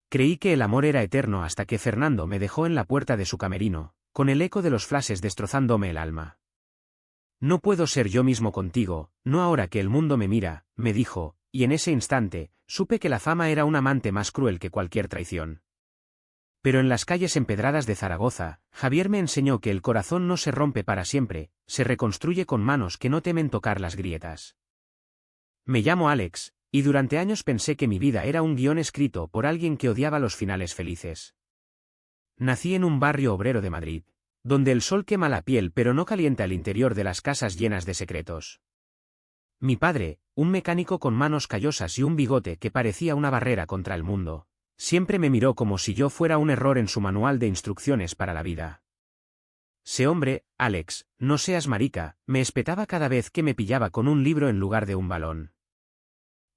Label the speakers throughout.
Speaker 1: Creí que el amor era eterno hasta que Fernando me dejó en la puerta de su camerino, con el eco de los flashes destrozándome el alma. No puedo ser yo mismo contigo, no ahora que el mundo me mira, me dijo, y en ese instante, supe que la fama era un amante más cruel que cualquier traición. Pero en las calles empedradas de Zaragoza, Javier me enseñó que el corazón no se rompe para siempre, se reconstruye con manos que no temen tocar las grietas. Me llamo Alex, y durante años pensé que mi vida era un guión escrito por alguien que odiaba los finales felices. Nací en un barrio obrero de Madrid, donde el sol quema la piel pero no calienta el interior de las casas llenas de secretos. Mi padre, un mecánico con manos callosas y un bigote que parecía una barrera contra el mundo, siempre me miró como si yo fuera un error en su manual de instrucciones para la vida. Sé hombre, Alex, no seas marica, me espetaba cada vez que me pillaba con un libro en lugar de un balón.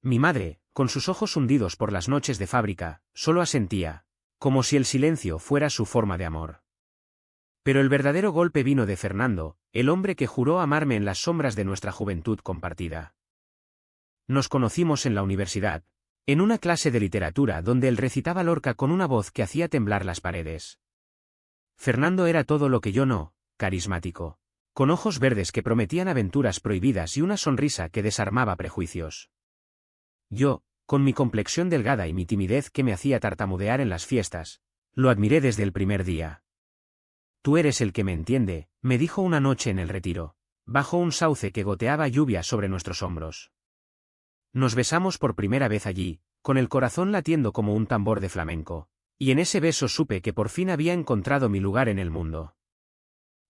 Speaker 1: Mi madre, con sus ojos hundidos por las noches de fábrica, solo asentía, como si el silencio fuera su forma de amor. Pero el verdadero golpe vino de Fernando, el hombre que juró amarme en las sombras de nuestra juventud compartida. Nos conocimos en la universidad, en una clase de literatura donde él recitaba Lorca con una voz que hacía temblar las paredes. Fernando era todo lo que yo no, carismático, con ojos verdes que prometían aventuras prohibidas y una sonrisa que desarmaba prejuicios. Yo, con mi complexión delgada y mi timidez que me hacía tartamudear en las fiestas, lo admiré desde el primer día. Tú eres el que me entiende, me dijo una noche en el retiro, bajo un sauce que goteaba lluvia sobre nuestros hombros. Nos besamos por primera vez allí, con el corazón latiendo como un tambor de flamenco, y en ese beso supe que por fin había encontrado mi lugar en el mundo.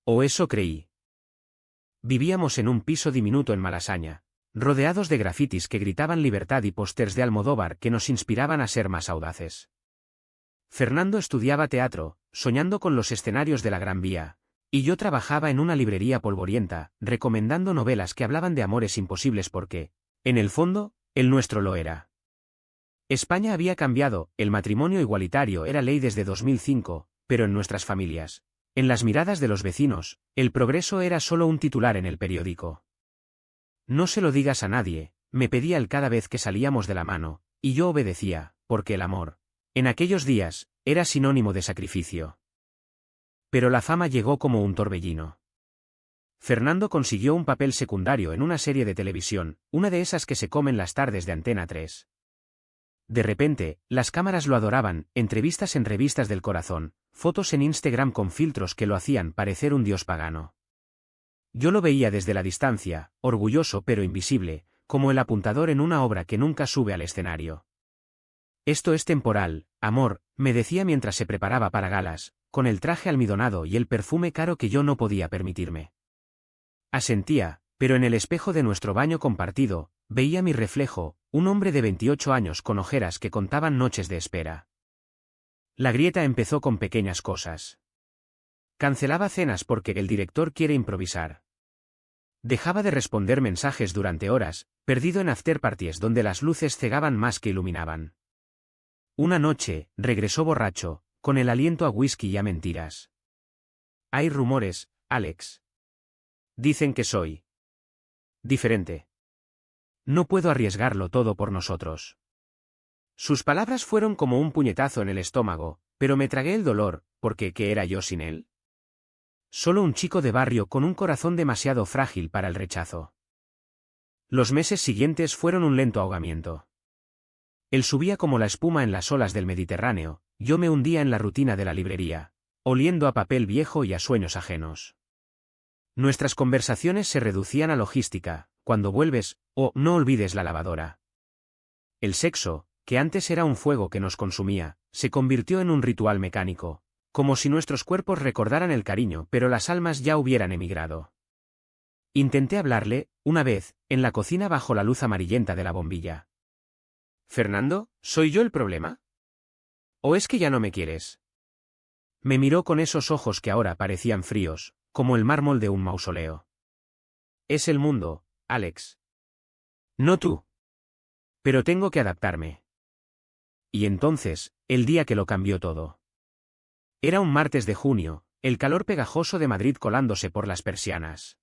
Speaker 1: O eso creí. Vivíamos en un piso diminuto en Malasaña, rodeados de grafitis que gritaban libertad y pósters de Almodóvar que nos inspiraban a ser más audaces. Fernando estudiaba teatro, soñando con los escenarios de la Gran Vía, y yo trabajaba en una librería polvorienta, recomendando novelas que hablaban de amores imposibles porque, en el fondo, el nuestro lo era. España había cambiado, el matrimonio igualitario era ley desde 2005, pero en nuestras familias, en las miradas de los vecinos, el progreso era solo un titular en el periódico. No se lo digas a nadie, me pedía él cada vez que salíamos de la mano, y yo obedecía, porque el amor, en aquellos días, era sinónimo de sacrificio. Pero la fama llegó como un torbellino. Fernando consiguió un papel secundario en una serie de televisión, una de esas que se comen las tardes de Antena 3. De repente, las cámaras lo adoraban, entrevistas en revistas del corazón, fotos en Instagram con filtros que lo hacían parecer un dios pagano. Yo lo veía desde la distancia, orgulloso pero invisible, como el apuntador en una obra que nunca sube al escenario. Esto es temporal, amor, me decía mientras se preparaba para galas, con el traje almidonado y el perfume caro que yo no podía permitirme. Asentía, pero en el espejo de nuestro baño compartido, veía mi reflejo, un hombre de 28 años con ojeras que contaban noches de espera. La grieta empezó con pequeñas cosas. Cancelaba cenas porque el director quiere improvisar. Dejaba de responder mensajes durante horas, perdido en afterparties donde las luces cegaban más que iluminaban. Una noche, regresó borracho, con el aliento a whisky y a mentiras. Hay rumores, Alex. Dicen que soy diferente. No puedo arriesgarlo todo por nosotros. Sus palabras fueron como un puñetazo en el estómago, pero me tragué el dolor, porque ¿qué era yo sin él? Solo un chico de barrio con un corazón demasiado frágil para el rechazo. Los meses siguientes fueron un lento ahogamiento. Él subía como la espuma en las olas del Mediterráneo, yo me hundía en la rutina de la librería, oliendo a papel viejo y a sueños ajenos. Nuestras conversaciones se reducían a logística, cuando vuelves, no olvides la lavadora. El sexo, que antes era un fuego que nos consumía, se convirtió en un ritual mecánico, como si nuestros cuerpos recordaran el cariño pero las almas ya hubieran emigrado. Intenté hablarle, una vez, en la cocina bajo la luz amarillenta de la bombilla. «Fernando, ¿soy yo el problema? ¿O es que ya no me quieres?» Me miró con esos ojos que ahora parecían fríos, como el mármol de un mausoleo. «Es el mundo, Alex. No tú. Pero tengo que adaptarme». Y entonces, el día que lo cambió todo. Era un martes de junio, el calor pegajoso de Madrid colándose por las persianas.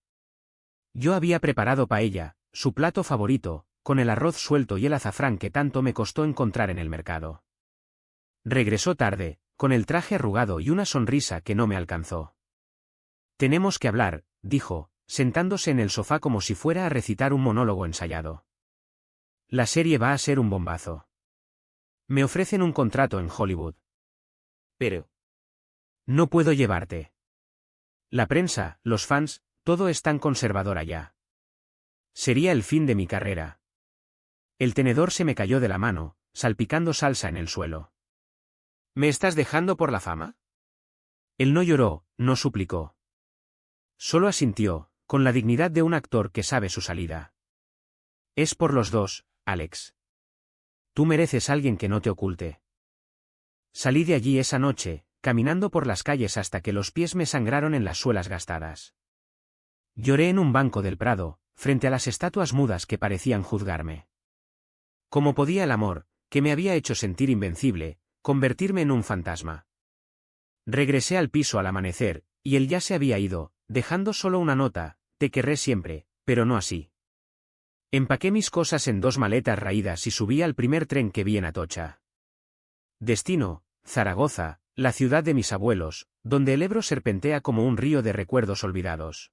Speaker 1: Yo había preparado paella, su plato favorito, con el arroz suelto y el azafrán que tanto me costó encontrar en el mercado. Regresó tarde, con el traje arrugado y una sonrisa que no me alcanzó. Tenemos que hablar, dijo, sentándose en el sofá como si fuera a recitar un monólogo ensayado. La serie va a ser un bombazo. Me ofrecen un contrato en Hollywood. Pero no puedo llevarte. La prensa, los fans, todo es tan conservador allá. Sería el fin de mi carrera. El tenedor se me cayó de la mano, salpicando salsa en el suelo. ¿Me estás dejando por la fama? Él no lloró, no suplicó. Solo asintió, con la dignidad de un actor que sabe su salida. Es por los dos, Alex. Tú mereces alguien que no te oculte. Salí de allí esa noche, caminando por las calles hasta que los pies me sangraron en las suelas gastadas. Lloré en un banco del Prado, frente a las estatuas mudas que parecían juzgarme. ¿Cómo podía el amor, que me había hecho sentir invencible, convertirme en un fantasma? Regresé al piso al amanecer, y él ya se había ido, dejando solo una nota: te querré siempre, pero no así. Empaqué mis cosas en 2 maletas raídas y subí al primer tren que vi en Atocha. Destino: Zaragoza, la ciudad de mis abuelos, donde el Ebro serpentea como un río de recuerdos olvidados.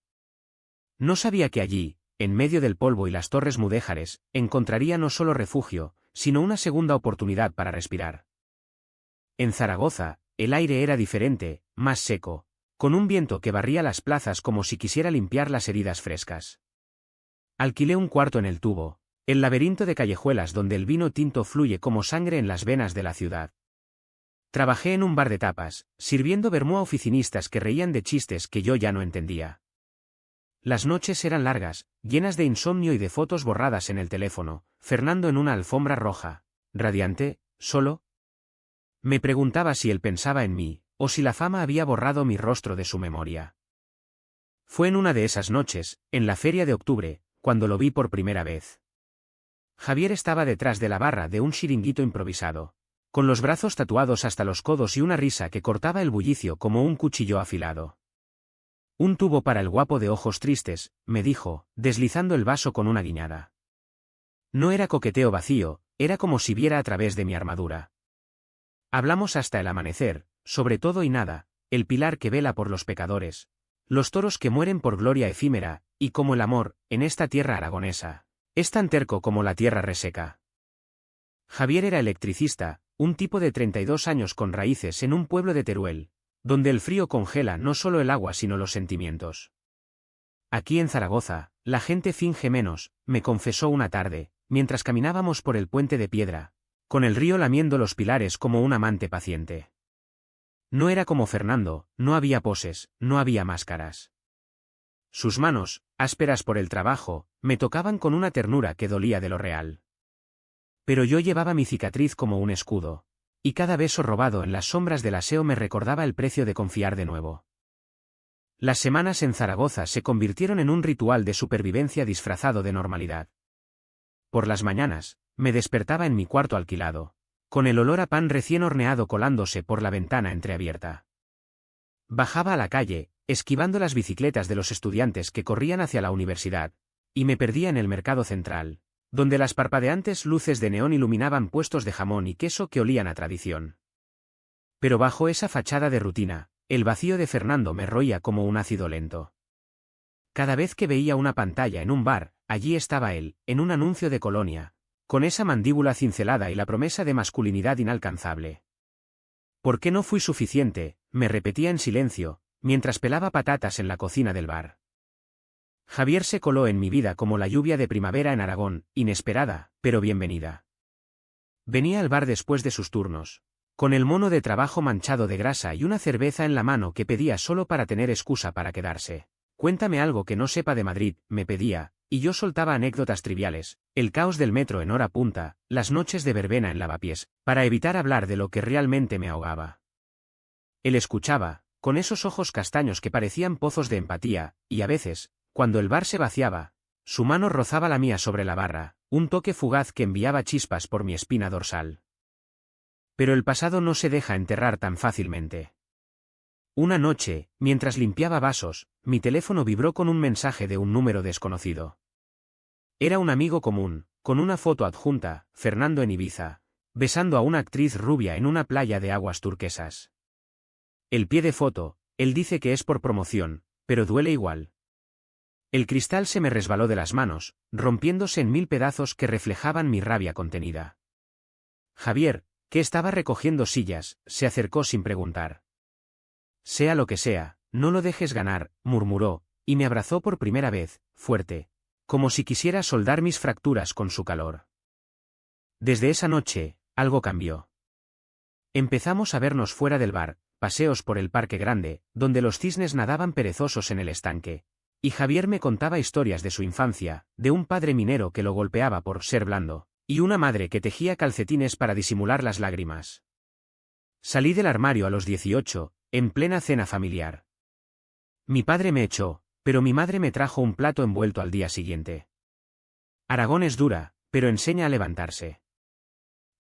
Speaker 1: No sabía que allí, en medio del polvo y las torres mudéjares, encontraría no solo refugio, sino una segunda oportunidad para respirar. En Zaragoza, el aire era diferente, más seco, con un viento que barría las plazas como si quisiera limpiar las heridas frescas. Alquilé un cuarto en el Tubo, el laberinto de callejuelas donde el vino tinto fluye como sangre en las venas de la ciudad. Trabajé en un bar de tapas, sirviendo vermú a oficinistas que reían de chistes que yo ya no entendía. Las noches eran largas, llenas de insomnio y de fotos borradas en el teléfono, Fernando en una alfombra roja, radiante, solo. Me preguntaba si él pensaba en mí, o si la fama había borrado mi rostro de su memoria. Fue en una de esas noches, en la feria de octubre, cuando lo vi por primera vez. Javier estaba detrás de la barra de un chiringuito improvisado, con los brazos tatuados hasta los codos y una risa que cortaba el bullicio como un cuchillo afilado. Un tubo para el guapo de ojos tristes, me dijo, deslizando el vaso con una guiñada. No era coqueteo vacío, era como si viera a través de mi armadura. Hablamos hasta el amanecer, sobre todo y nada, el pilar que vela por los pecadores, los toros que mueren por gloria efímera, y como el amor, en esta tierra aragonesa, es tan terco como la tierra reseca. Javier era electricista, un tipo de 32 años con raíces en un pueblo de Teruel, donde el frío congela no solo el agua sino los sentimientos. Aquí en Zaragoza, la gente finge menos, me confesó una tarde, mientras caminábamos por el puente de piedra, con el río lamiendo los pilares como un amante paciente. No era como Fernando, no había poses, no había máscaras. Sus manos, ásperas por el trabajo, me tocaban con una ternura que dolía de lo real. Pero yo llevaba mi cicatriz como un escudo, y cada beso robado en las sombras del aseo me recordaba el precio de confiar de nuevo. Las semanas en Zaragoza se convirtieron en un ritual de supervivencia disfrazado de normalidad. Por las mañanas, me despertaba en mi cuarto alquilado, con el olor a pan recién horneado colándose por la ventana entreabierta. Bajaba a la calle, esquivando las bicicletas de los estudiantes que corrían hacia la universidad, y me perdía en el mercado central, donde las parpadeantes luces de neón iluminaban puestos de jamón y queso que olían a tradición. Pero bajo esa fachada de rutina, el vacío de Fernando me roía como un ácido lento. Cada vez que veía una pantalla en un bar, allí estaba él, en un anuncio de Colonia, con esa mandíbula cincelada y la promesa de masculinidad inalcanzable. ¿Por qué no fui suficiente?, me repetía en silencio, mientras pelaba patatas en la cocina del bar. Javier se coló en mi vida como la lluvia de primavera en Aragón, inesperada, pero bienvenida. Venía al bar después de sus turnos, con el mono de trabajo manchado de grasa y una cerveza en la mano que pedía solo para tener excusa para quedarse. Cuéntame algo que no sepa de Madrid, me pedía, y yo soltaba anécdotas triviales, el caos del metro en hora punta, las noches de verbena en Lavapiés, para evitar hablar de lo que realmente me ahogaba. Él escuchaba, con esos ojos castaños que parecían pozos de empatía, y a veces, cuando el bar se vaciaba, su mano rozaba la mía sobre la barra, un toque fugaz que enviaba chispas por mi espina dorsal. Pero el pasado no se deja enterrar tan fácilmente. Una noche, mientras limpiaba vasos, mi teléfono vibró con un mensaje de un número desconocido. Era un amigo común, con una foto adjunta, Fernando en Ibiza. besando a una actriz rubia en una playa de aguas turquesas. El pie de foto, él dice que es por promoción, pero duele igual. El cristal se me resbaló de las manos, rompiéndose en 1000 pedazos que reflejaban mi rabia contenida. Javier, que estaba recogiendo sillas, se acercó sin preguntar. Sea lo que sea, no lo dejes ganar, murmuró, y me abrazó por primera vez, fuerte, como si quisiera soldar mis fracturas con su calor. Desde esa noche, algo cambió. Empezamos a vernos fuera del bar, paseos por el parque grande, donde los cisnes nadaban perezosos en el estanque, y Javier me contaba historias de su infancia, de un padre minero que lo golpeaba por ser blando, y una madre que tejía calcetines para disimular las lágrimas. Salí del armario a los 18, en plena cena familiar. Mi padre me echó, pero mi madre me trajo un plato envuelto al día siguiente. Aragón es dura, pero enseña a levantarse.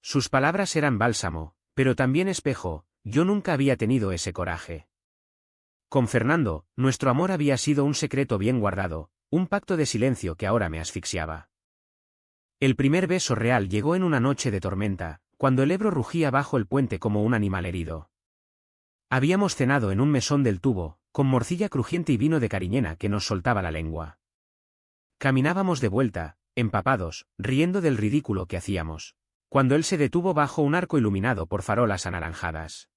Speaker 1: Sus palabras eran bálsamo, pero también espejo, yo nunca había tenido ese coraje. Con Fernando, nuestro amor había sido un secreto bien guardado, un pacto de silencio que ahora me asfixiaba. El primer beso real llegó en una noche de tormenta, cuando el Ebro rugía bajo el puente como un animal herido. Habíamos cenado en un mesón del Tubo, con morcilla crujiente y vino de Cariñena que nos soltaba la lengua. Caminábamos de vuelta, empapados, riendo del ridículo que hacíamos, cuando él se detuvo bajo un arco iluminado por farolas anaranjadas.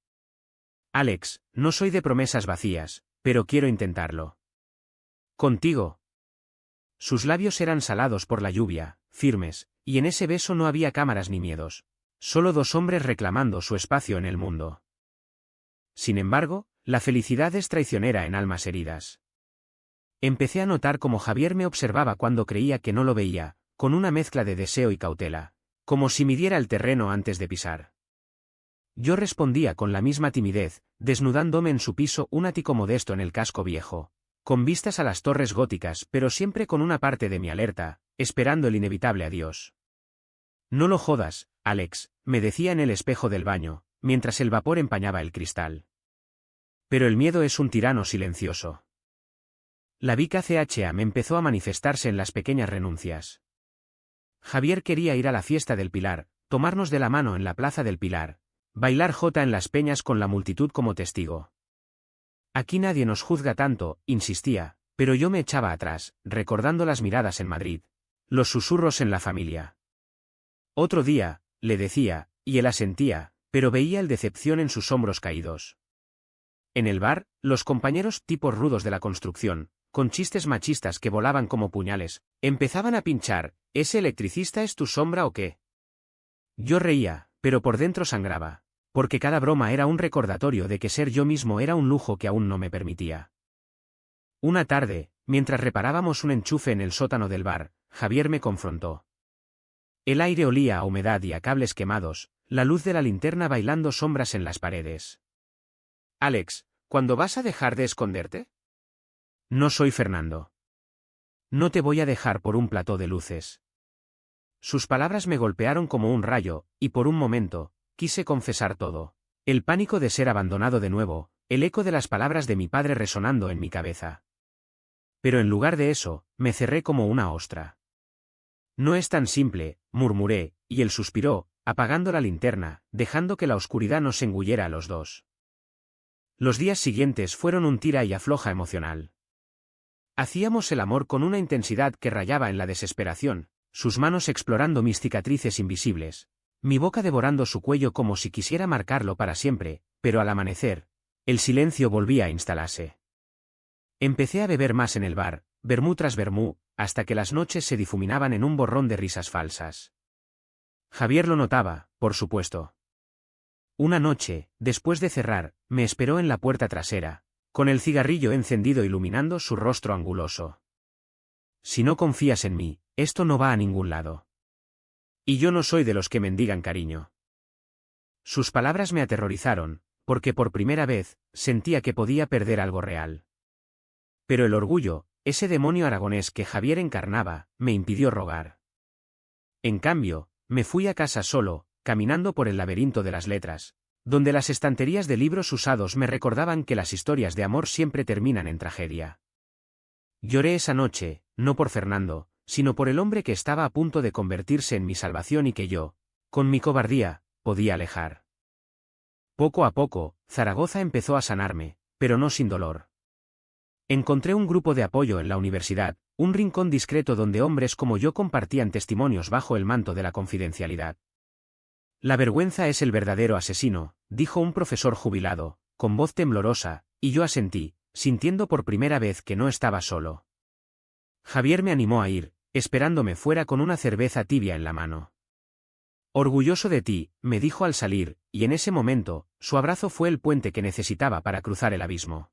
Speaker 1: Alex, no soy de promesas vacías, pero quiero intentarlo. ¿Contigo? Sus labios eran salados por la lluvia, firmes, y en ese beso no había cámaras ni miedos, solo dos hombres reclamando su espacio en el mundo. Sin embargo, la felicidad es traicionera en almas heridas. Empecé a notar cómo Javier me observaba cuando creía que no lo veía, con una mezcla de deseo y cautela, como si midiera el terreno antes de pisar. Yo respondía con la misma timidez, desnudándome en su piso un ático modesto en el casco viejo, con vistas a las torres góticas, pero siempre con una parte de mi alerta, esperando el inevitable adiós. No lo jodas, Alex, me decía en el espejo del baño, mientras el vapor empañaba el cristal. Pero el miedo es un tirano silencioso. La Vica CHA me empezó a manifestarse en las pequeñas renuncias. Javier quería ir a la fiesta del Pilar, tomarnos de la mano en la plaza del Pilar, bailar jota en las peñas con la multitud como testigo. Aquí nadie nos juzga tanto, insistía, pero yo me echaba atrás, recordando las miradas en Madrid, los susurros en la familia. Otro día, le decía, y él asentía, pero veía el decepción en sus hombros caídos. En el bar, los compañeros tipos rudos de la construcción, con chistes machistas que volaban como puñales, empezaban a pinchar, ¿ese electricista es tu sombra o qué? Yo reía, pero por dentro sangraba, porque cada broma era un recordatorio de que ser yo mismo era un lujo que aún no me permitía. Una tarde, mientras reparábamos un enchufe en el sótano del bar, Javier me confrontó. El aire olía a humedad y a cables quemados, la luz de la linterna bailando sombras en las paredes. Alex, ¿cuándo vas a dejar de esconderte? No soy Fernando. No te voy a dejar por un plató de luces. Sus palabras me golpearon como un rayo, y por un momento, quise confesar todo. El pánico de ser abandonado de nuevo, el eco de las palabras de mi padre resonando en mi cabeza. Pero en lugar de eso, me cerré como una ostra. No es tan simple, murmuré, y él suspiró, apagando la linterna, dejando que la oscuridad nos engullera a los dos. Los días siguientes fueron un tira y afloja emocional. Hacíamos el amor con una intensidad que rayaba en la desesperación, sus manos explorando mis cicatrices invisibles, mi boca devorando su cuello como si quisiera marcarlo para siempre, pero al amanecer, el silencio volvía a instalarse. Empecé a beber más en el bar, vermú tras vermú, hasta que las noches se difuminaban en un borrón de risas falsas. Javier lo notaba, por supuesto. Una noche, después de cerrar, me esperó en la puerta trasera, con el cigarrillo encendido iluminando su rostro anguloso. Si no confías en mí, esto no va a ningún lado. Y yo no soy de los que mendigan cariño. Sus palabras me aterrorizaron, porque por primera vez, sentía que podía perder algo real. Pero el orgullo, ese demonio aragonés que Javier encarnaba, me impidió rogar. En cambio, me fui a casa solo, caminando por el laberinto de las letras, donde las estanterías de libros usados me recordaban que las historias de amor siempre terminan en tragedia. Lloré esa noche, no por Fernando, sino por el hombre que estaba a punto de convertirse en mi salvación y que yo, con mi cobardía, podía alejar. Poco a poco, Zaragoza empezó a sanarme, pero no sin dolor. Encontré un grupo de apoyo en la universidad, un rincón discreto donde hombres como yo compartían testimonios bajo el manto de la confidencialidad. La vergüenza es el verdadero asesino, dijo un profesor jubilado, con voz temblorosa, y yo asentí, sintiendo por primera vez que no estaba solo. Javier me animó a ir, esperándome fuera con una cerveza tibia en la mano. Orgulloso de ti, me dijo al salir, y en ese momento, su abrazo fue el puente que necesitaba para cruzar el abismo.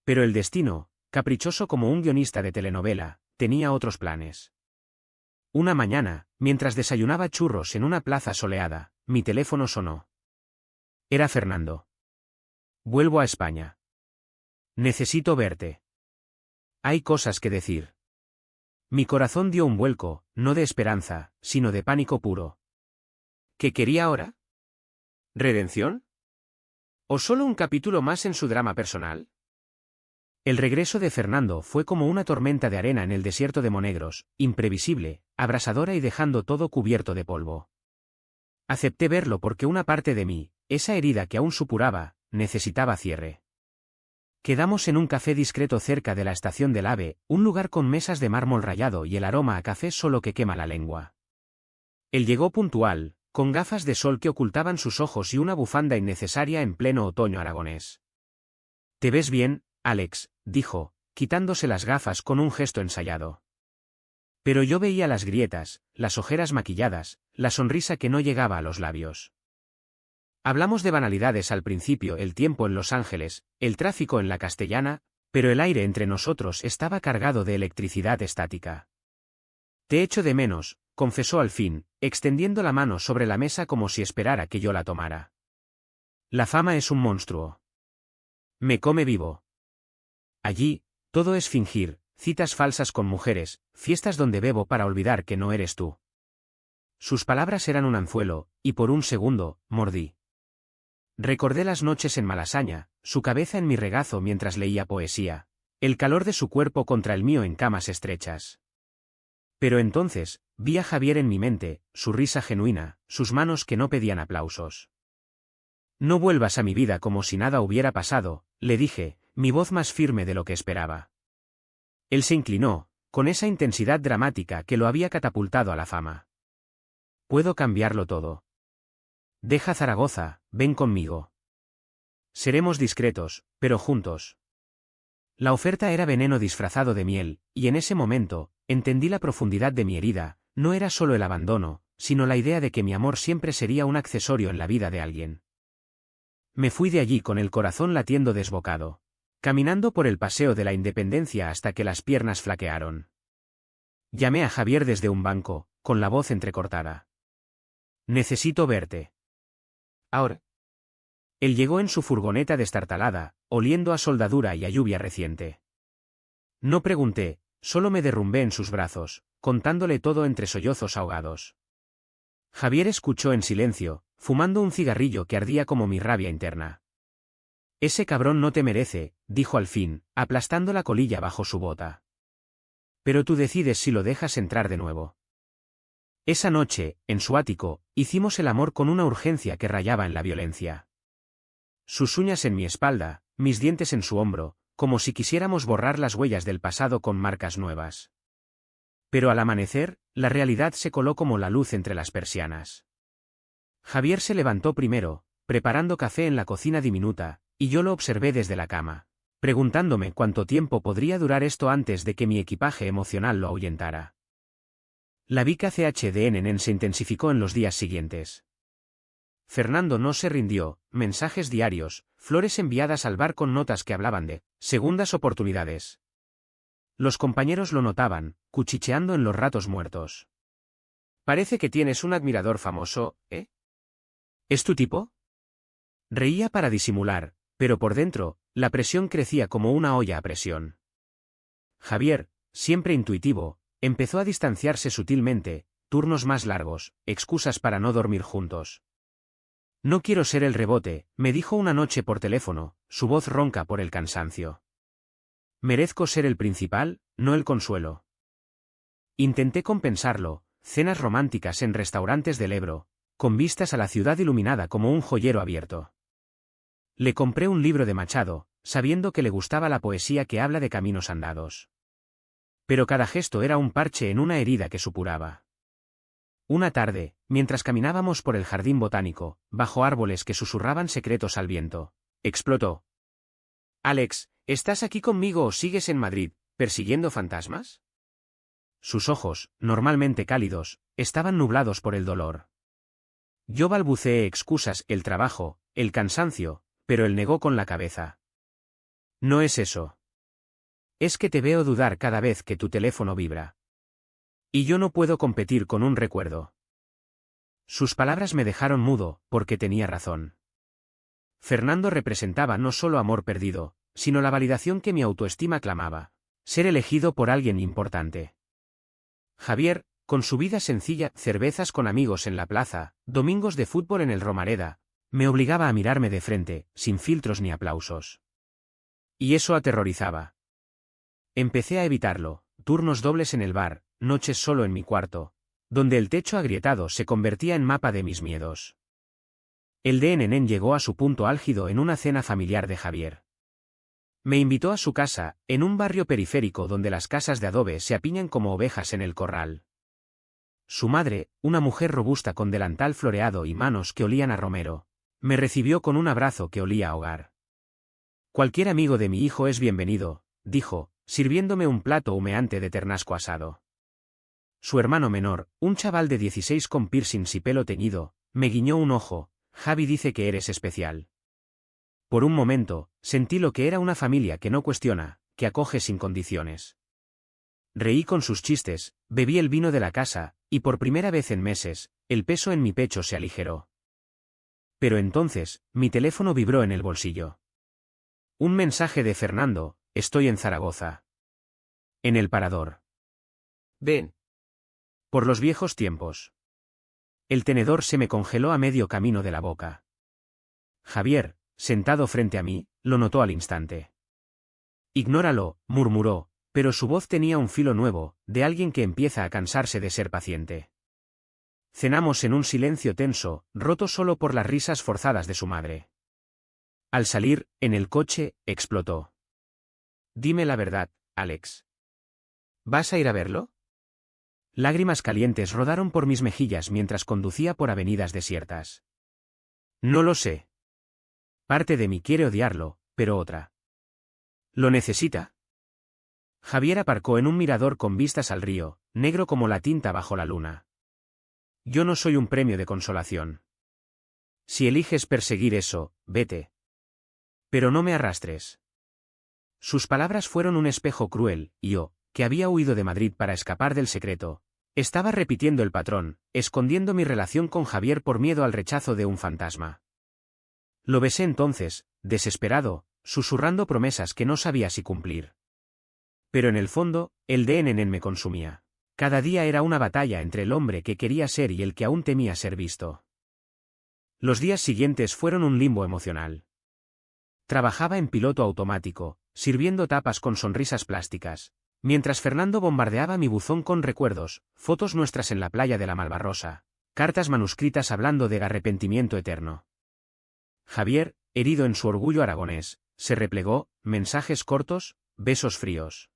Speaker 1: Pero el destino, caprichoso como un guionista de telenovela, tenía otros planes. Una mañana, mientras desayunaba churros en una plaza soleada, mi teléfono sonó. Era Fernando. Vuelvo a España. Necesito verte. Hay cosas que decir. Mi corazón dio un vuelco, no de esperanza, sino de pánico puro. ¿Qué quería ahora? ¿Redención? ¿O solo un capítulo más en su drama personal? El regreso de Fernando fue como una tormenta de arena en el desierto de Monegros, imprevisible, abrasadora y dejando todo cubierto de polvo. Acepté verlo porque una parte de mí, esa herida que aún supuraba, necesitaba cierre. Quedamos en un café discreto cerca de la estación del AVE, un lugar con mesas de mármol rayado y el aroma a café solo que quema la lengua. Él llegó puntual, con gafas de sol que ocultaban sus ojos y una bufanda innecesaria en pleno otoño aragonés. «¿Te ves bien, Alex?», dijo, quitándose las gafas con un gesto ensayado. Pero yo veía las grietas, las ojeras maquilladas, la sonrisa que no llegaba a los labios. Hablamos de banalidades al principio, el tiempo en Los Ángeles, el tráfico en la Castellana, pero el aire entre nosotros estaba cargado de electricidad estática. «Te echo de menos», confesó al fin, extendiendo la mano sobre la mesa como si esperara que yo la tomara. «La fama es un monstruo. Me come vivo. Allí, todo es fingir, citas falsas con mujeres, fiestas donde bebo para olvidar que no eres tú». Sus palabras eran un anzuelo, y por un segundo, mordí. Recordé las noches en Malasaña, su cabeza en mi regazo mientras leía poesía, el calor de su cuerpo contra el mío en camas estrechas. Pero entonces, vi a Javier en mi mente, su risa genuina, sus manos que no pedían aplausos. «No vuelvas a mi vida como si nada hubiera pasado», le dije, mi voz más firme de lo que esperaba. Él se inclinó, con esa intensidad dramática que lo había catapultado a la fama. «Puedo cambiarlo todo. Deja Zaragoza, ven conmigo. Seremos discretos, pero juntos». La oferta era veneno disfrazado de miel, y en ese momento, entendí la profundidad de mi herida, no era solo el abandono, sino la idea de que mi amor siempre sería un accesorio en la vida de alguien. Me fui de allí con el corazón latiendo desbocado, caminando por el Paseo de la Independencia hasta que las piernas flaquearon. Llamé a Javier desde un banco, con la voz entrecortada. «Necesito verte. Ahora». Él llegó en su furgoneta destartalada, oliendo a soldadura y a lluvia reciente. No pregunté, solo me derrumbé en sus brazos, contándole todo entre sollozos ahogados. Javier escuchó en silencio, fumando un cigarrillo que ardía como mi rabia interna. «Ese cabrón no te merece», dijo al fin, aplastando la colilla bajo su bota. «Pero tú decides si lo dejas entrar de nuevo». Esa noche, en su ático, hicimos el amor con una urgencia que rayaba en la violencia. Sus uñas en mi espalda, mis dientes en su hombro, como si quisiéramos borrar las huellas del pasado con marcas nuevas. Pero al amanecer, la realidad se coló como la luz entre las persianas. Javier se levantó primero, preparando café en la cocina diminuta, y yo lo observé desde la cama, preguntándome cuánto tiempo podría durar esto antes de que mi equipaje emocional lo ahuyentara. La bica CHDNN se intensificó en los días siguientes. Fernando no se rindió, mensajes diarios, flores enviadas al bar con notas que hablaban de segundas oportunidades. Los compañeros lo notaban, cuchicheando en los ratos muertos. «Parece que tienes un admirador famoso, ¿eh? ¿Es tu tipo?». Reía para disimular, pero por dentro, la presión crecía como una olla a presión. Javier, siempre intuitivo, empezó a distanciarse sutilmente, turnos más largos, excusas para no dormir juntos. «No quiero ser el rebote», me dijo una noche por teléfono, su voz ronca por el cansancio. «Merezco ser el principal, no el consuelo». Intenté compensarlo, cenas románticas en restaurantes del Ebro, con vistas a la ciudad iluminada como un joyero abierto. Le compré un libro de Machado, sabiendo que le gustaba la poesía que habla de caminos andados. Pero cada gesto era un parche en una herida que supuraba. Una tarde, mientras caminábamos por el jardín botánico, bajo árboles que susurraban secretos al viento, explotó. «Alex, ¿estás aquí conmigo o sigues en Madrid, persiguiendo fantasmas?» Sus ojos, normalmente cálidos, estaban nublados por el dolor. Yo balbuceé excusas, el trabajo, el cansancio, pero él negó con la cabeza. «No es eso. Es que te veo dudar cada vez que tu teléfono vibra. Y yo no puedo competir con un recuerdo». Sus palabras me dejaron mudo, porque tenía razón. Fernando representaba no solo amor perdido, sino la validación que mi autoestima clamaba: ser elegido por alguien importante. Javier, con su vida sencilla, cervezas con amigos en la plaza, domingos de fútbol en el Romareda, me obligaba a mirarme de frente, sin filtros ni aplausos. Y eso aterrorizaba. Empecé a evitarlo, turnos dobles en el bar, noches solo en mi cuarto, donde el techo agrietado se convertía en mapa de mis miedos. El DNN llegó a su punto álgido en una cena familiar de Javier. Me invitó a su casa, en un barrio periférico donde las casas de adobe se apiñan como ovejas en el corral. Su madre, una mujer robusta con delantal floreado y manos que olían a romero, me recibió con un abrazo que olía a hogar. «Cualquier amigo de mi hijo es bienvenido», dijo, sirviéndome un plato humeante de ternasco asado. Su hermano menor, un chaval de 16 con piercings y pelo teñido, me guiñó un ojo: «Javi dice que eres especial». Por un momento, sentí lo que era una familia que no cuestiona, que acoge sin condiciones. Reí con sus chistes, bebí el vino de la casa, y por primera vez en meses, el peso en mi pecho se aligeró. Pero entonces, mi teléfono vibró en el bolsillo. Un mensaje de Fernando: «Estoy en Zaragoza. En el parador. Ven». Por los viejos tiempos. El tenedor se me congeló a medio camino de la boca. Javier, sentado frente a mí, lo notó al instante. «Ignóralo», murmuró, pero su voz tenía un filo nuevo, de alguien que empieza a cansarse de ser paciente. Cenamos en un silencio tenso, roto solo por las risas forzadas de su madre. Al salir, en el coche, explotó. «Dime la verdad, Alex. ¿Vas a ir a verlo?» Lágrimas calientes rodaron por mis mejillas mientras conducía por avenidas desiertas. «No lo sé. Parte de mí quiere odiarlo, pero otra. ¿Lo necesita?» Javier aparcó en un mirador con vistas al río, negro como la tinta bajo la luna. «Yo no soy un premio de consolación. Si eliges perseguir eso, vete. Pero no me arrastres». Sus palabras fueron un espejo cruel, y yo, que había huido de Madrid para escapar del secreto, estaba repitiendo el patrón, escondiendo mi relación con Javier por miedo al rechazo de un fantasma. Lo besé entonces, desesperado, susurrando promesas que no sabía si cumplir. Pero en el fondo, el DNN me consumía. Cada día era una batalla entre el hombre que quería ser y el que aún temía ser visto. Los días siguientes fueron un limbo emocional. Trabajaba en piloto automático, sirviendo tapas con sonrisas plásticas, mientras Fernando bombardeaba mi buzón con recuerdos, fotos nuestras en la playa de la Malvarrosa, cartas manuscritas hablando de arrepentimiento eterno. Javier, herido en su orgullo aragonés, se replegó, mensajes cortos, besos fríos.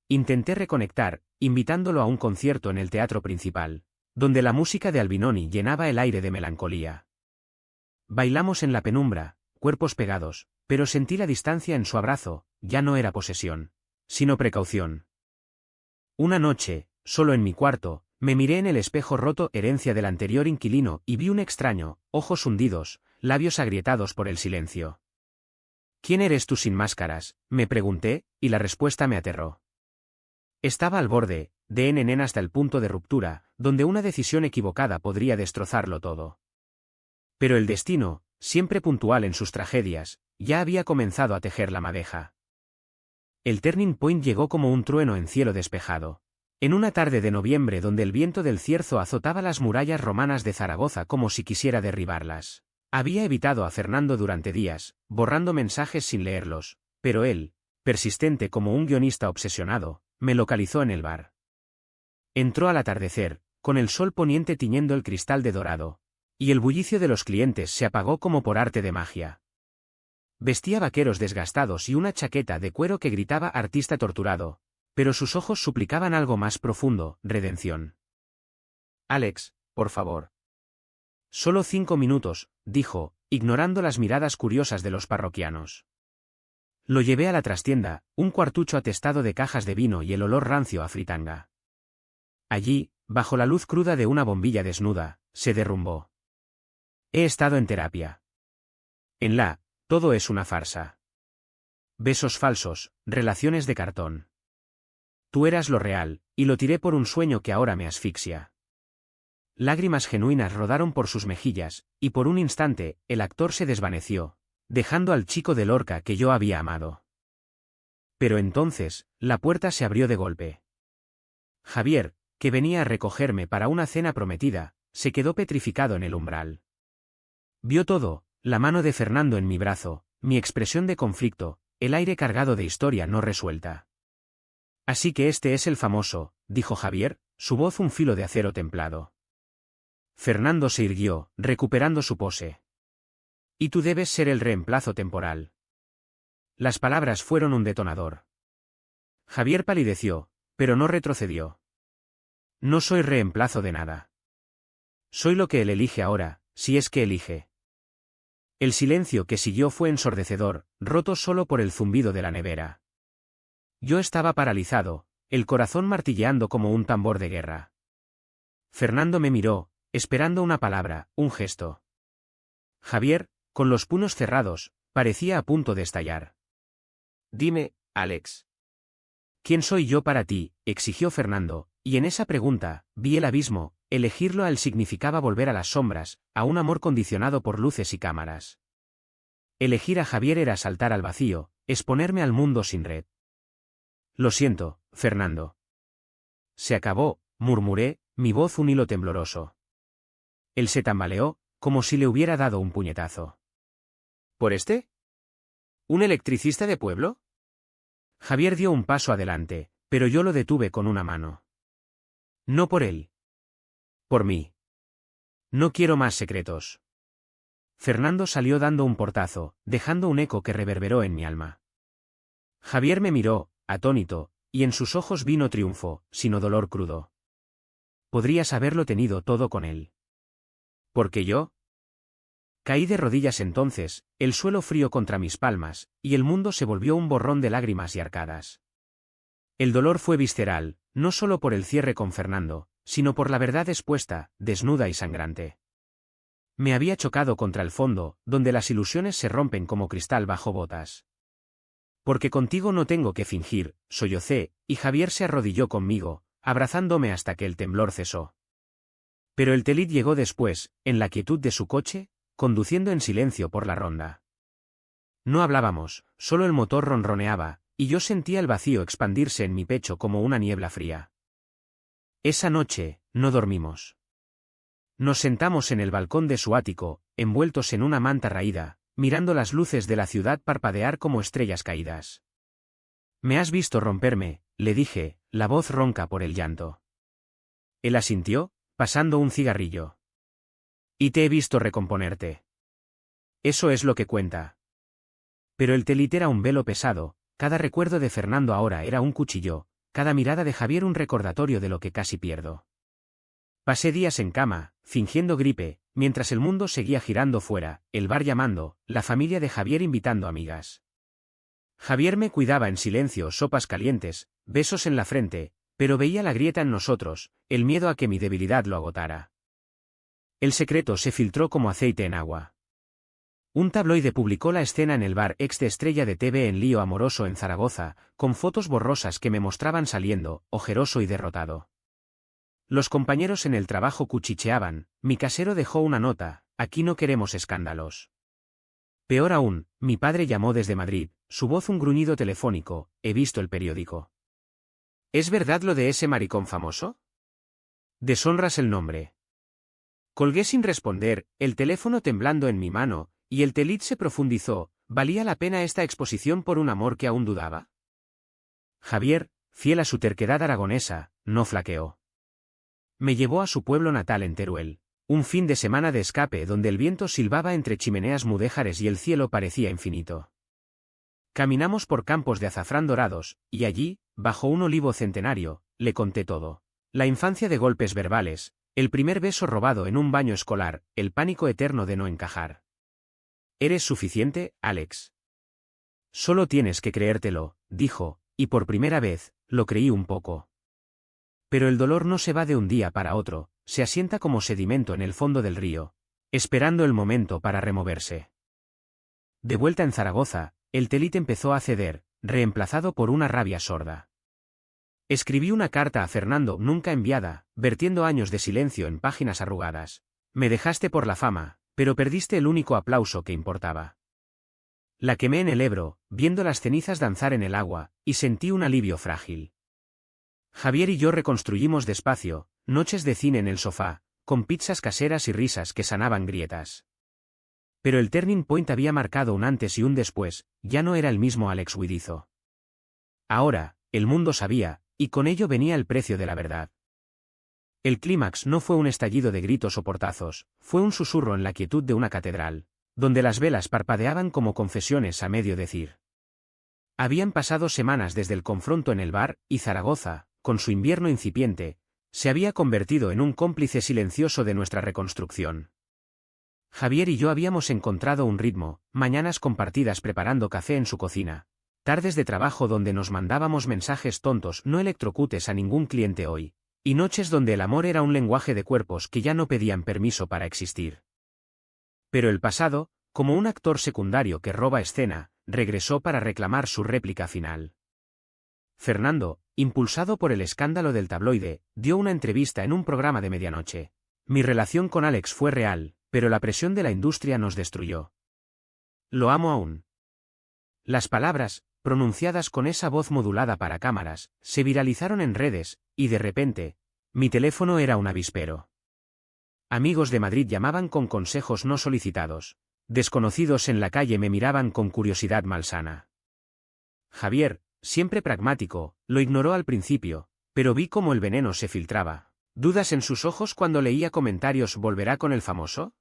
Speaker 1: Intenté reconectar, invitándolo a un concierto en el Teatro Principal, donde la música de Albinoni llenaba el aire de melancolía. Bailamos en la penumbra, cuerpos pegados, pero sentí la distancia en su abrazo. Ya no era posesión, sino precaución. Una noche, solo en mi cuarto, me miré en el espejo roto, herencia del anterior inquilino, y vi un extraño, ojos hundidos, labios agrietados por el silencio. «¿Quién eres tú sin máscaras?», me pregunté, y la respuesta me aterró. Estaba al borde, DNN hasta el punto de ruptura, donde una decisión equivocada podría destrozarlo todo. Pero el destino, siempre puntual en sus tragedias, ya había comenzado a tejer la madeja. El turning point llegó como un trueno en cielo despejado. En una tarde de noviembre donde el viento del Cierzo azotaba las murallas romanas de Zaragoza como si quisiera derribarlas. Había evitado a Fernando durante días, borrando mensajes sin leerlos, pero él, persistente como un guionista obsesionado, me localizó en el bar. Entró al atardecer, con el sol poniente tiñendo el cristal de dorado, y el bullicio de los clientes se apagó como por arte de magia. Vestía vaqueros desgastados y una chaqueta de cuero que gritaba artista torturado, pero sus ojos suplicaban algo más profundo, redención. Alex, por favor. Solo 5 minutos, dijo, ignorando las miradas curiosas de los parroquianos. Lo llevé a la trastienda, un cuartucho atestado de cajas de vino y el olor rancio a fritanga. Allí, bajo la luz cruda de una bombilla desnuda, se derrumbó. He estado en terapia. Todo es una farsa. Besos falsos, relaciones de cartón. Tú eras lo real, y lo tiré por un sueño que ahora me asfixia. Lágrimas genuinas rodaron por sus mejillas, y por un instante, el actor se desvaneció, dejando al chico de Lorca que yo había amado. Pero entonces, la puerta se abrió de golpe. Javier, que venía a recogerme para una cena prometida, se quedó petrificado en el umbral. Vio todo, la mano de Fernando en mi brazo, mi expresión de conflicto, el aire cargado de historia no resuelta. Así que este es el famoso, dijo Javier, su voz un filo de acero templado. Fernando se irguió, recuperando su pose. Y tú debes ser el reemplazo temporal. Las palabras fueron un detonador. Javier palideció, pero no retrocedió. No soy reemplazo de nada. Soy lo que él elige ahora, si es que elige. El silencio que siguió fue ensordecedor, roto solo por el zumbido de la nevera. Yo estaba paralizado, el corazón martilleando como un tambor de guerra. Fernando me miró, esperando una palabra, un gesto. Javier, con los puños cerrados, parecía a punto de estallar. Dime, Alex. ¿Quién soy yo para ti?, exigió Fernando, y en esa pregunta, vi el abismo. Elegirlo a él significaba volver a las sombras, a un amor condicionado por luces y cámaras. Elegir a Javier era saltar al vacío, exponerme al mundo sin red. Lo siento, Fernando. Se acabó, murmuré, mi voz un hilo tembloroso. Él se tambaleó, como si le hubiera dado un puñetazo. ¿Por este? ¿Un electricista de pueblo? Javier dio un paso adelante, pero yo lo detuve con una mano. No por él. Por mí. No quiero más secretos. Fernando salió dando un portazo, dejando un eco que reverberó en mi alma. Javier me miró, atónito, y en sus ojos vino triunfo, sino dolor crudo. Podrías haberlo tenido todo con él. ¿Por qué yo? Caí de rodillas entonces, el suelo frío contra mis palmas, y el mundo se volvió un borrón de lágrimas y arcadas. El dolor fue visceral, no solo por el cierre con Fernando, sino por la verdad expuesta, desnuda y sangrante. Me había chocado contra el fondo, donde las ilusiones se rompen como cristal bajo botas. Porque contigo no tengo que fingir, sollocé, y Javier se arrodilló conmigo, abrazándome hasta que el temblor cesó. Pero el Telit llegó después, en la quietud de su coche, conduciendo en silencio por la ronda. No hablábamos, solo el motor ronroneaba, y yo sentía el vacío expandirse en mi pecho como una niebla fría. Esa noche, no dormimos. Nos sentamos en el balcón de su ático, envueltos en una manta raída, mirando las luces de la ciudad parpadear como estrellas caídas. «Me has visto romperme», le dije, la voz ronca por el llanto. Él asintió, pasando un cigarrillo. «Y te he visto recomponerte. Eso es lo que cuenta». Pero el Telit era un velo pesado, cada recuerdo de Fernando ahora era un cuchillo, cada mirada de Javier un recordatorio de lo que casi pierdo. Pasé días en cama, fingiendo gripe, mientras el mundo seguía girando fuera, el bar llamando, la familia de Javier invitando amigas. Javier me cuidaba en silencio, sopas calientes, besos en la frente, pero veía la grieta en nosotros, el miedo a que mi debilidad lo agotara. El secreto se filtró como aceite en agua. Un tabloide publicó la escena en el bar ex de estrella de TV en lío amoroso en Zaragoza, con fotos borrosas que me mostraban saliendo, ojeroso y derrotado. Los compañeros en el trabajo cuchicheaban, mi casero dejó una nota, aquí no queremos escándalos. Peor aún, mi padre llamó desde Madrid, su voz un gruñido telefónico, he visto el periódico. ¿Es verdad lo de ese maricón famoso? Deshonras el nombre. Colgué sin responder, el teléfono temblando en mi mano, y el Telit se profundizó, ¿valía la pena esta exposición por un amor que aún dudaba? Javier, fiel a su terquedad aragonesa, no flaqueó. Me llevó a su pueblo natal en Teruel. Un fin de semana de escape donde el viento silbaba entre chimeneas mudéjares y el cielo parecía infinito. Caminamos por campos de azafrán dorados, y allí, bajo un olivo centenario, le conté todo. La infancia de golpes verbales, el primer beso robado en un baño escolar, el pánico eterno de no encajar. «¿Eres suficiente, Alex?» «Solo tienes que creértelo», dijo, y por primera vez, lo creí un poco. Pero el dolor no se va de un día para otro, se asienta como sedimento en el fondo del río, esperando el momento para removerse. De vuelta en Zaragoza, el telit empezó a ceder, reemplazado por una rabia sorda. Escribí una carta a Fernando nunca enviada, vertiendo años de silencio en páginas arrugadas. Me dejaste por la fama, pero perdiste el único aplauso que importaba. La quemé en el Ebro, viendo las cenizas danzar en el agua, y sentí un alivio frágil. Javier y yo reconstruimos despacio, noches de cine en el sofá, con pizzas caseras y risas que sanaban grietas. Pero el turning point había marcado un antes y un después, ya no era el mismo Alex Huidizo. Ahora, el mundo sabía, y con ello venía el precio de la verdad. El clímax no fue un estallido de gritos o portazos, fue un susurro en la quietud de una catedral, donde las velas parpadeaban como confesiones a medio decir. Habían pasado semanas desde el confronto en el bar, y Zaragoza, con su invierno incipiente, se había convertido en un cómplice silencioso de nuestra reconstrucción. Javier y yo habíamos encontrado un ritmo, mañanas compartidas preparando café en su cocina, tardes de trabajo donde nos mandábamos mensajes tontos no electrocutes a ningún cliente hoy, y noches donde el amor era un lenguaje de cuerpos que ya no pedían permiso para existir. Pero el pasado, como un actor secundario que roba escena, regresó para reclamar su réplica final. Fernando, impulsado por el escándalo del tabloide, dio una entrevista en un programa de medianoche. Mi relación con Alex fue real, pero la presión de la industria nos destruyó. Lo amo aún. Las palabras, pronunciadas con esa voz modulada para cámaras, se viralizaron en redes, y de repente, mi teléfono era un avispero. Amigos de Madrid llamaban con consejos no solicitados. Desconocidos en la calle me miraban con curiosidad malsana. Javier, siempre pragmático, lo ignoró al principio, pero vi cómo el veneno se filtraba. ¿Dudas en sus ojos cuando leía comentarios «¿Volverá con el famoso?».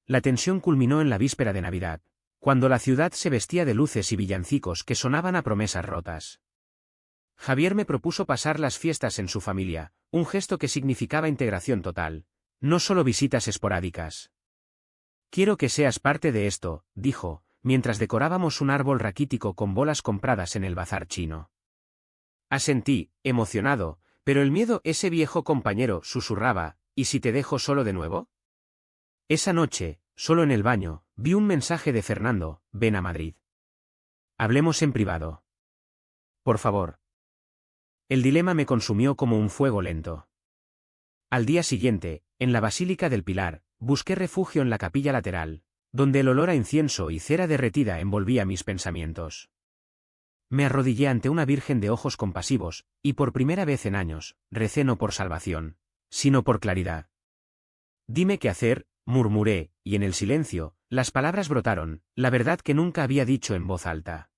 Speaker 1: La tensión culminó en la víspera de Navidad, cuando la ciudad se vestía de luces y villancicos que sonaban a promesas rotas. Javier me propuso pasar las fiestas en su familia, un gesto que significaba integración total, no solo visitas esporádicas. «Quiero que seas parte de esto», dijo, mientras decorábamos un árbol raquítico con bolas compradas en el bazar chino. Asentí, emocionado, pero el miedo, ese viejo compañero, susurraba, ¿y si te dejo solo de nuevo? Esa noche, solo en el baño, vi un mensaje de Fernando: «Ven a Madrid. Hablemos en privado. Por favor». El dilema me consumió como un fuego lento. Al día siguiente, en la Basílica del Pilar, busqué refugio en la capilla lateral, donde el olor a incienso y cera derretida envolvía mis pensamientos. Me arrodillé ante una virgen de ojos compasivos, y por primera vez en años, recé no por salvación, sino por claridad. «Dime qué hacer», murmuré, y en el silencio, las palabras brotaron, la verdad que nunca había dicho en voz alta.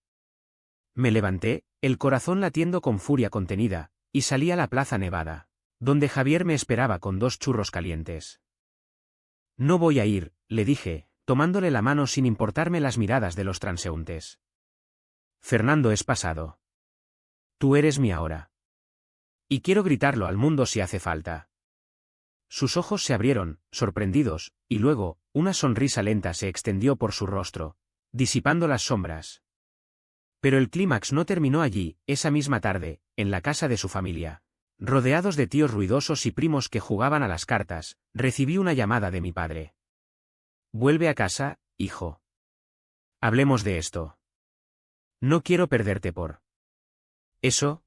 Speaker 1: Me levanté, el corazón latiendo con furia contenida, y salí a la Plaza Nevada, donde Javier me esperaba con 2 churros calientes. «No voy a ir», le dije, tomándole la mano sin importarme las miradas de los transeúntes. «Fernando es pasado. Tú eres mi ahora. Y quiero gritarlo al mundo si hace falta». Sus ojos se abrieron, sorprendidos, y luego, una sonrisa lenta se extendió por su rostro, disipando las sombras. Pero el clímax no terminó allí. Esa misma tarde, en la casa de su familia, rodeados de tíos ruidosos y primos que jugaban a las cartas, recibí una llamada de mi padre. «Vuelve a casa, hijo. Hablemos de esto. No quiero perderte por eso».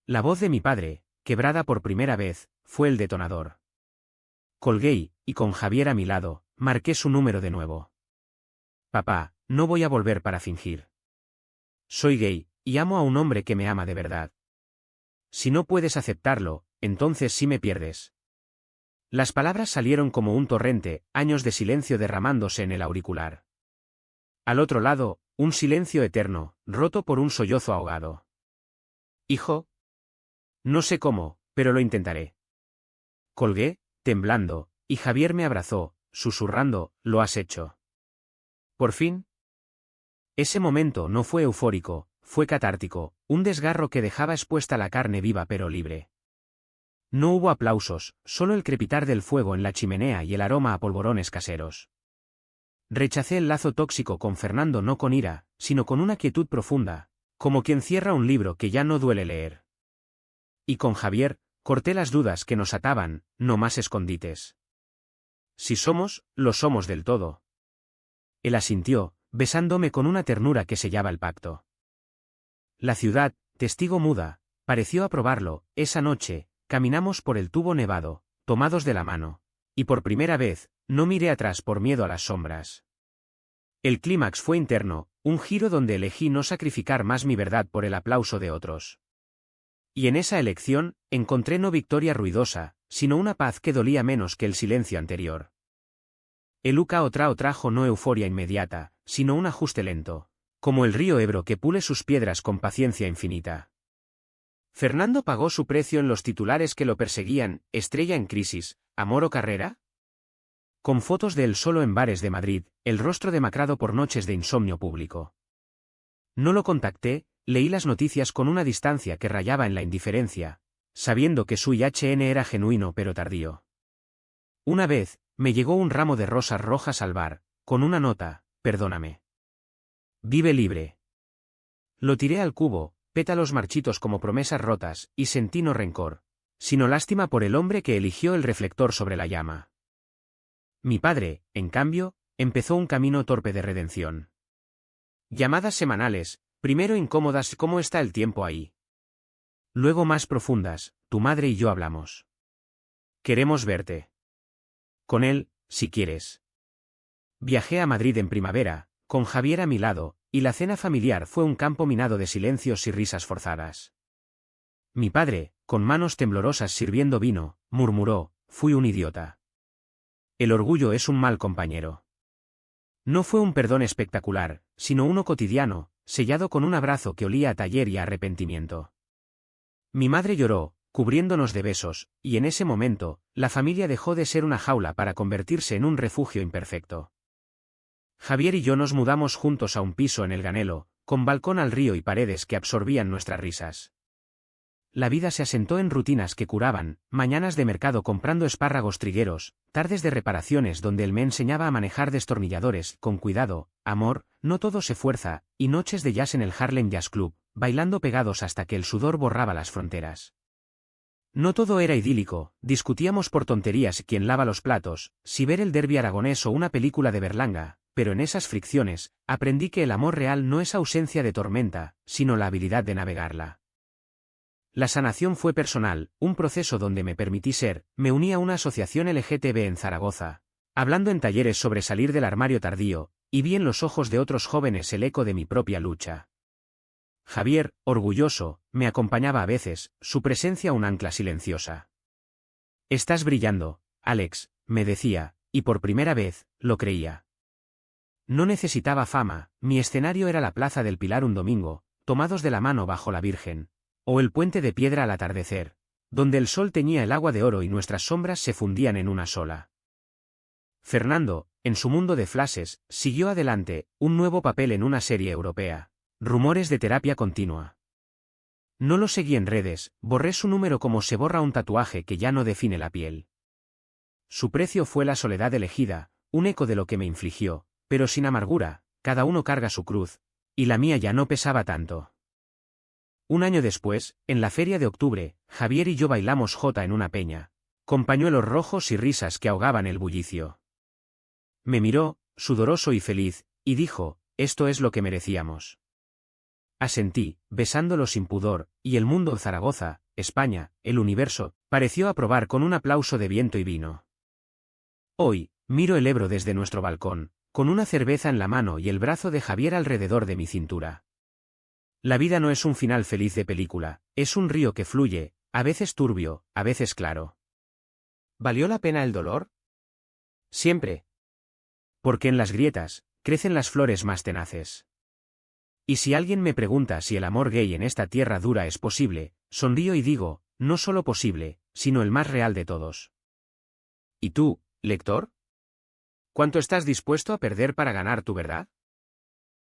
Speaker 1: La voz de mi padre, quebrada por primera vez, fue el detonador. Colgué y, con Javier a mi lado, marqué su número de nuevo. «Papá, no voy a volver para fingir. Soy gay, y amo a un hombre que me ama de verdad. Si no puedes aceptarlo, entonces sí me pierdes». Las palabras salieron como un torrente, años de silencio derramándose en el auricular. Al otro lado, un silencio eterno, roto por un sollozo ahogado. «Hijo. No sé cómo, pero lo intentaré». Colgué, temblando, y Javier me abrazó, susurrando, «Lo has hecho». Por fin. Ese momento no fue eufórico, fue catártico, un desgarro que dejaba expuesta la carne viva pero libre. No hubo aplausos, solo el crepitar del fuego en la chimenea y el aroma a polvorones caseros. Rechacé el lazo tóxico con Fernando no con ira, sino con una quietud profunda, como quien cierra un libro que ya no duele leer. Y con Javier, corté las dudas que nos ataban, no más escondites. Si somos, lo somos del todo. Él asintió, besándome con una ternura que sellaba el pacto. La ciudad, testigo muda, pareció aprobarlo. Esa noche, caminamos por el tubo nevado, tomados de la mano, y por primera vez, no miré atrás por miedo a las sombras. El clímax fue interno, un giro donde elegí no sacrificar más mi verdad por el aplauso de otros. Y en esa elección, encontré no victoria ruidosa, sino una paz que dolía menos que el silencio anterior. El Uca Otrao trajo no euforia inmediata, sino un ajuste lento, como el río Ebro que pule sus piedras con paciencia infinita. Fernando pagó su precio en los titulares que lo perseguían: estrella en crisis, amor o carrera. Con fotos de él solo en bares de Madrid, el rostro demacrado por noches de insomnio público. No lo contacté, leí las noticias con una distancia que rayaba en la indiferencia, sabiendo que su IHN era genuino pero tardío. Una vez, me llegó un ramo de rosas rojas al bar, con una nota: perdóname. Vive libre. Lo tiré al cubo, pétalos marchitos como promesas rotas, y sentí no rencor, sino lástima por el hombre que eligió el reflector sobre la llama. Mi padre, en cambio, empezó un camino torpe de redención. Llamadas semanales, primero incómodas: ¿cómo está el tiempo ahí? Luego más profundas: tu madre y yo hablamos. Queremos verte. Con él, si quieres. Viajé a Madrid en primavera, con Javier a mi lado, y la cena familiar fue un campo minado de silencios y risas forzadas. Mi padre, con manos temblorosas sirviendo vino, murmuró: fui un idiota. El orgullo es un mal compañero. No fue un perdón espectacular, sino uno cotidiano, sellado con un abrazo que olía a taller y a arrepentimiento. Mi madre lloró, cubriéndonos de besos, y en ese momento, la familia dejó de ser una jaula para convertirse en un refugio imperfecto. Javier y yo nos mudamos juntos a un piso en el Ganelo, con balcón al río y paredes que absorbían nuestras risas. La vida se asentó en rutinas que curaban: mañanas de mercado comprando espárragos trigueros, tardes de reparaciones donde él me enseñaba a manejar destornilladores con cuidado, amor, no todo se fuerza, y noches de jazz en el Harlem Jazz Club, bailando pegados hasta que el sudor borraba las fronteras. No todo era idílico, discutíamos por tonterías quién lava los platos, si ver el derbi aragonés o una película de Berlanga, pero en esas fricciones, aprendí que el amor real no es ausencia de tormenta, sino la habilidad de navegarla. La sanación fue personal, un proceso donde me permití ser. Me uní a una asociación LGTB en Zaragoza, hablando en talleres sobre salir del armario tardío, y vi en los ojos de otros jóvenes el eco de mi propia lucha. Javier, orgulloso, me acompañaba a veces, su presencia un ancla silenciosa. Estás brillando, Alex, me decía, y por primera vez, lo creía. No necesitaba fama, mi escenario era la Plaza del Pilar un domingo, tomados de la mano bajo la Virgen, o el puente de piedra al atardecer, donde el sol teñía el agua de oro y nuestras sombras se fundían en una sola. Fernando, en su mundo de flashes, siguió adelante, un nuevo papel en una serie europea. Rumores de terapia continua. No lo seguí en redes, borré su número como se borra un tatuaje que ya no define la piel. Su precio fue la soledad elegida, un eco de lo que me infligió, pero sin amargura: cada uno carga su cruz, y la mía ya no pesaba tanto. Un año después, en la feria de octubre, Javier y yo bailamos jota en una peña, con pañuelos rojos y risas que ahogaban el bullicio. Me miró, sudoroso y feliz, y dijo: esto es lo que merecíamos. Asentí, besándolo sin pudor, y el mundo, Zaragoza, España, el universo, pareció aprobar con un aplauso de viento y vino. Hoy, miro el Ebro desde nuestro balcón, con una cerveza en la mano y el brazo de Javier alrededor de mi cintura. La vida no es un final feliz de película, es un río que fluye, a veces turbio, a veces claro. ¿Valió la pena el dolor? Siempre. Porque en las grietas, crecen las flores más tenaces. Y si alguien me pregunta si el amor gay en esta tierra dura es posible, sonrío y digo: no solo posible, sino el más real de todos. ¿Y tú, Lector, ¿cuánto estás dispuesto a perder para ganar tu verdad?